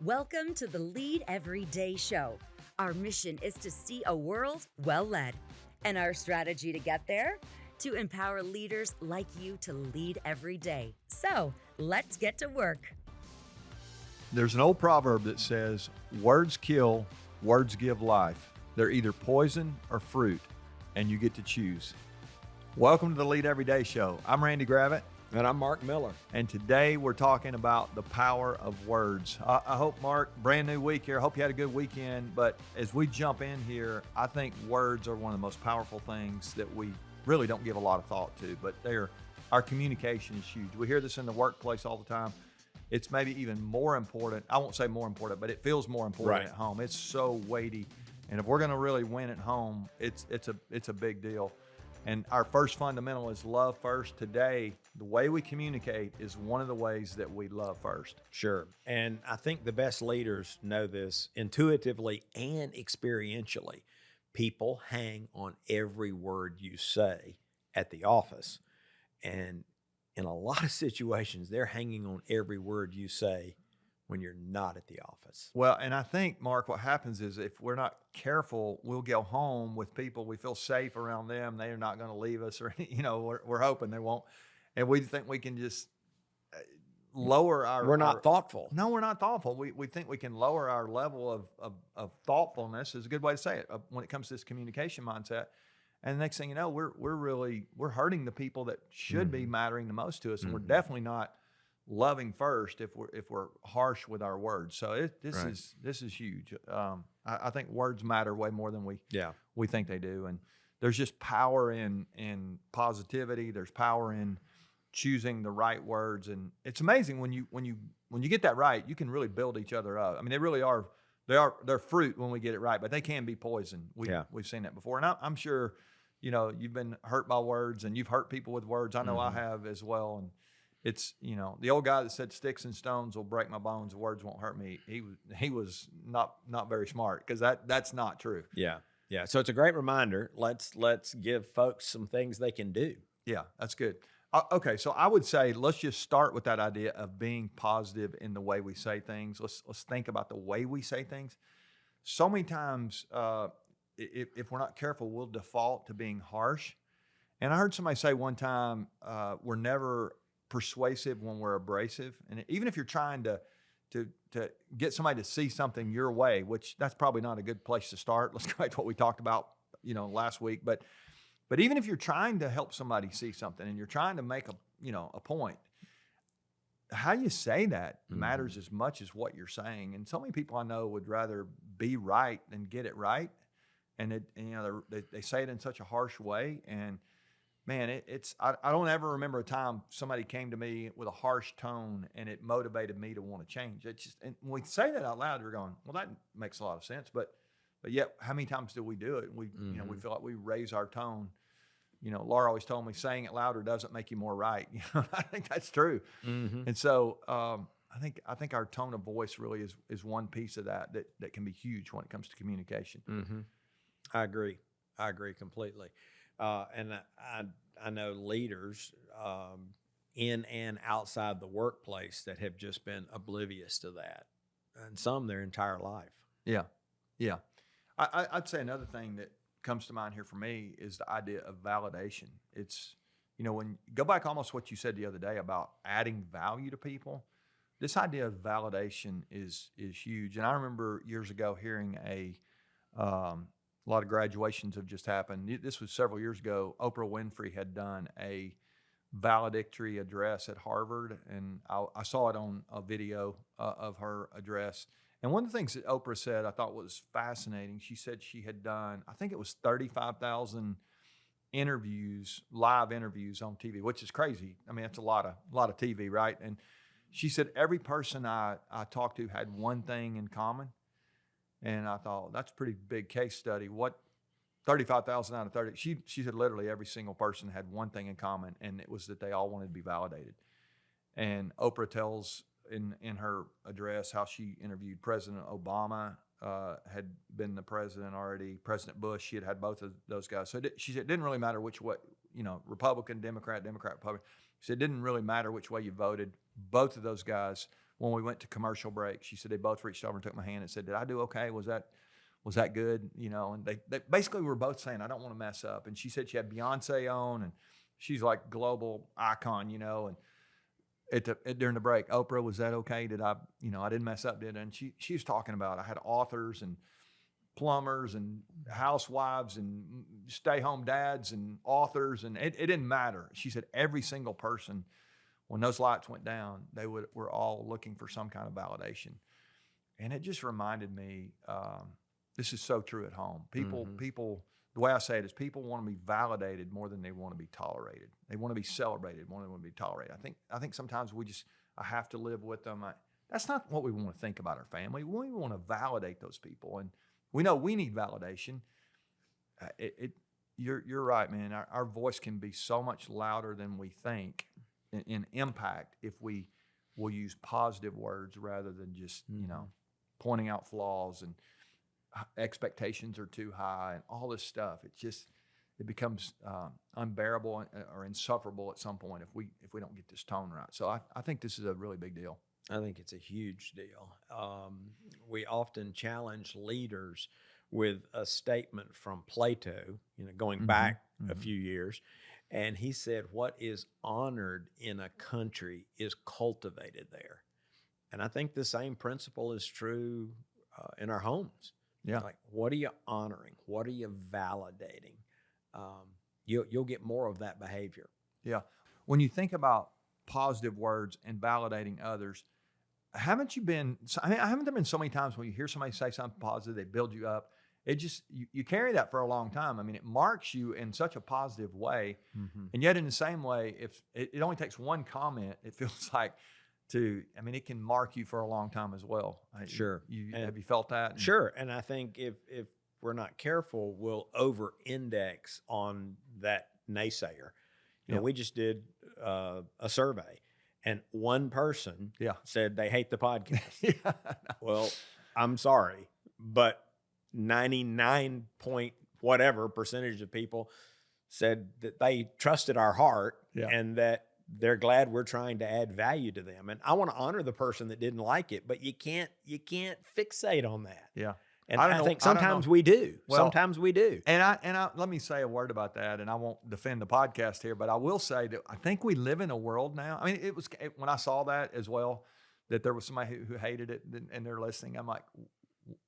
Welcome to the Lead Every Day show. Our mission is to see a world well led. And our strategy to get there? To empower leaders like you to lead every day. So let's get to work. There's an old proverb that says, words kill, words give life. They're either poison or fruit, and you get to choose. Welcome to the Lead Every Day show. I'm Randy Gravitt. And I'm Mark Miller. And today we're talking about the power of words. I hope, Mark, brand new week here. I hope you had a good weekend. But as we jump in here, I think words are one of the most powerful things that we really don't give a lot of thought to. But our communication is huge. We hear this in the workplace all the time. It's maybe even more important. I won't say more important, but it feels more important at home. It's so weighty. And if we're going to really win at home, it's a big deal. And our first fundamental is love first. Today, the way we communicate is one of the ways that we love first. Sure. And I think the best leaders know this intuitively and experientially. People hang on every word you say at the office. And in a lot of situations, they're hanging on every word you say when you're not at the office. Well, and I think, Mark, what happens is if we're not careful, we'll go home with people. We feel safe around them. They're not going to leave us, or, we're hoping they won't. And we think we can just lower our... We're not thoughtful. No, we're not thoughtful. We think we can lower our level of thoughtfulness, is a good way to say it, when it comes to this communication mindset. And the next thing you know, we're hurting the people that should be mattering the most to us. And we're definitely not loving first if we're harsh with our words. So this is huge. I think words matter way more than we think they do. And there's just power in positivity. There's power in choosing the right words. And it's amazing when you get that right, you can really build each other up. I mean, they really are. They're fruit when we get it right, but they can be poison. We've seen that before. And I'm sure, you've been hurt by words and you've hurt people with words. I know I have as well. And it's, the old guy that said sticks and stones will break my bones, words won't hurt me. He was not very smart, because that's not true. Yeah. So it's a great reminder. Let's give folks some things they can do. Yeah, that's good. Okay, so I would say let's just start with that idea of being positive in the way we say things. Let's think about the way we say things. So many times, if we're not careful, we'll default to being harsh. And I heard somebody say one time, we're never persuasive when we're abrasive. And even if you're trying to get somebody to see something your way, which that's probably not a good place to start. Let's go back to what we talked about, last week. But even if you're trying to help somebody see something and you're trying to make a point, how you say that matters as much as what you're saying. And so many people I know would rather be right than get it right. And they say it in such a harsh way. And man, I don't ever remember a time somebody came to me with a harsh tone and it motivated me to want to change. And when we say that out loud, we're going, well, that makes a lot of sense. But yet, how many times do we do it? We feel like we raise our tone. Laura always told me saying it louder doesn't make you more right. I think that's true. And so I think our tone of voice really is one piece of that can be huge when it comes to communication. I agree completely. And I know leaders in and outside the workplace that have just been oblivious to that, and some their entire life. Yeah. I'd say another thing that comes to mind here for me is the idea of validation. It's, when you go back almost what you said the other day about adding value to people, this idea of validation is huge. And I remember years ago hearing a lot of graduations have just happened. This was several years ago. Oprah Winfrey had done a valedictory address at Harvard, and I saw it on a video of her address. And one of the things that Oprah said I thought was fascinating. She said she had done, I think it was 35,000 live interviews on TV, which is crazy. I mean, that's a lot of TV, right? And she said every person I talked to had one thing in common. And I thought, that's a pretty big case study. What 35,000 out of 30? She said literally every single person had one thing in common, and it was that they all wanted to be validated. And Oprah tells in her address how she interviewed President Obama, had been the president already, President Bush. She had both of those guys. So she said it didn't really matter which way, Republican, Democrat, Republican. She said it didn't really matter which way you voted. Both of those guys when we went to commercial break, she said they both reached over and took my hand and said, "Did I do okay? Was that good?" You know, and they basically were both saying, "I don't want to mess up." And she said she had Beyonce on, and she's like global icon, you know. And during the break, Oprah, was that okay? Did I, I didn't mess up, did I? And she was talking about, I had authors and plumbers and housewives and stay-home dads and authors, and it didn't matter. She said every single person, when those lights went down, were all looking for some kind of validation. And it just reminded me, this is so true at home. People, the way I say it is, people want to be validated more than they want to be tolerated. They want to be celebrated more than they want to be tolerated. I think sometimes I have to live with them. That's not what we want to think about our family. We want to validate those people, and we know we need validation. You're right, man. Our voice can be so much louder than we think in impact if we will use positive words rather than just pointing out flaws and expectations are too high and all this stuff. It becomes unbearable or insufferable at some point if we don't get this tone right. So I think this is a really big deal. I think it's a huge deal. We often challenge leaders with a statement from Plato, going back a few years. And he said, what is honored in a country is cultivated there. And I think the same principle is true in our homes. Yeah. Like, what are you honoring? What are you validating? You'll get more of that behavior. Yeah. When you think about positive words and validating others, haven't there been so many times when you hear somebody say something positive, they build you up? It just, you carry that for a long time. I mean, it marks you in such a positive way. And yet in the same way, if it only takes one comment, it feels like it can mark you for a long time as well. Sure. Have you felt that? Sure. And I think if we're not careful, we'll over-index on that naysayer. We just did a survey, and one person said they hate the podcast. Well, I'm sorry, but 99 point whatever percentage of people said that they trusted our heart and that they're glad we're trying to add value to them. And I want to honor the person that didn't like it, but you can't fixate on that. Yeah. And I think sometimes we do. Well, sometimes we do. And I let me say a word about that, and I won't defend the podcast here, but I will say that I think we live in a world now. I mean, when I saw that as well, that there was somebody who hated it and they're listening. I'm like,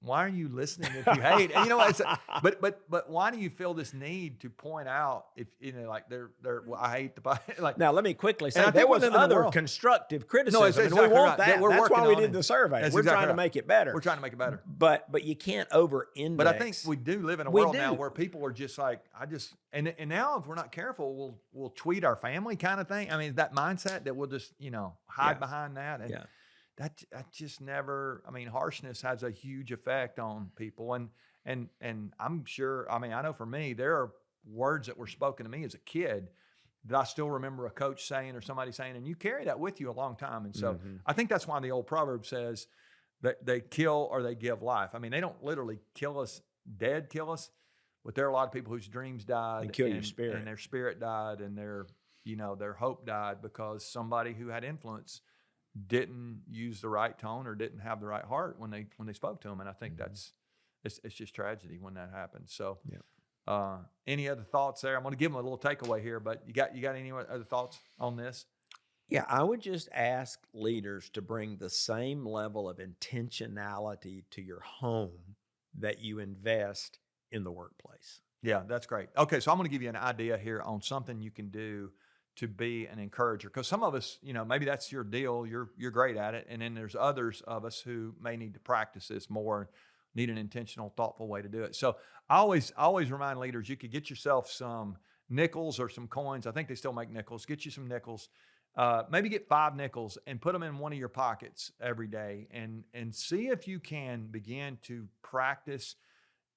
why are you listening if you hate? And but why do you feel this need to point out if I hate the like? Now let me quickly say there was other constructive criticism. No, exactly, and we want right. that. That's why we did the survey. We're trying to make it better. We're trying to make it better. But you can't over-index. But I think we do live in a world now where people are just like, and now if we're not careful, we'll tweet our family kind of thing. I mean, that mindset that we'll just hide behind that. And that just never, harshness has a huge effect on people. And I'm sure, I know for me, there are words that were spoken to me as a kid that I still remember a coach saying or somebody saying, and you carry that with you a long time. And so I think that's why the old proverb says that they kill or they give life. I mean, they don't literally kill us, but there are a lot of people whose dreams died. They kill your spirit. And their spirit died and their hope died because somebody who had influence didn't use the right tone or didn't have the right heart when they spoke to them. And I think it's just tragedy when that happens. So any other thoughts there? I'm going to give them a little takeaway here, but you got any other thoughts on this? Yeah, I would just ask leaders to bring the same level of intentionality to your home that you invest in the workplace. Yeah, that's great. Okay, so I'm going to give you an idea here on something you can do to be an encourager, because some of us, maybe that's your deal. You're great at it, and then there's others of us who may need to practice this more, need an intentional, thoughtful way to do it. So I always remind leaders, you could get yourself some nickels or some coins. I think they still make nickels. Get you some nickels. Maybe get 5 nickels and put them in one of your pockets every day, and see if you can begin to practice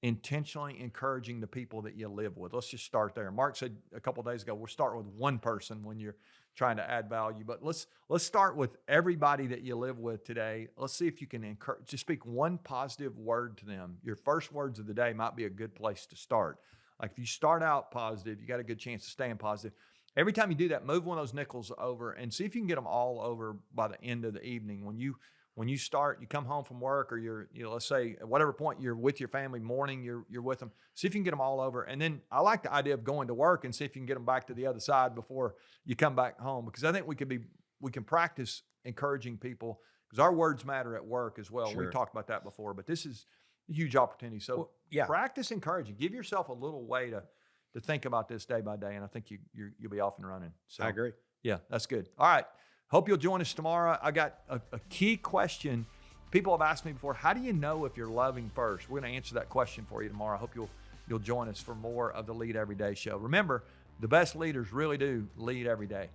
intentionally encouraging the people that you live with. Let's just start there. Mark said a couple of days ago, we'll start with one person when you're trying to add value, but let's start with everybody that you live with today. Let's see if you can encourage, just speak one positive word to them. Your first words of the day might be a good place to start. Like if you start out positive, you got a good chance of staying positive. Every time you do that, move one of those nickels over and see if you can get them all over by the end of the evening. When you start, you come home from work, or let's say at whatever point you're with your family, morning, you're with them. See if you can get them all over. And then I like the idea of going to work and see if you can get them back to the other side before you come back home, because I think we can practice encouraging people, because our words matter at work as well. Sure. We've talked about that before, but this is a huge opportunity. So practice encouraging. Give yourself a little way to think about this day by day, and I think you'll be off and running. So I agree. Yeah, that's good. All right. Hope you'll join us tomorrow. I got a key question. People have asked me before, how do you know if you're loving first? We're going to answer that question for you tomorrow. I hope you'll join us for more of the Lead Every Day show. Remember, the best leaders really do lead every day.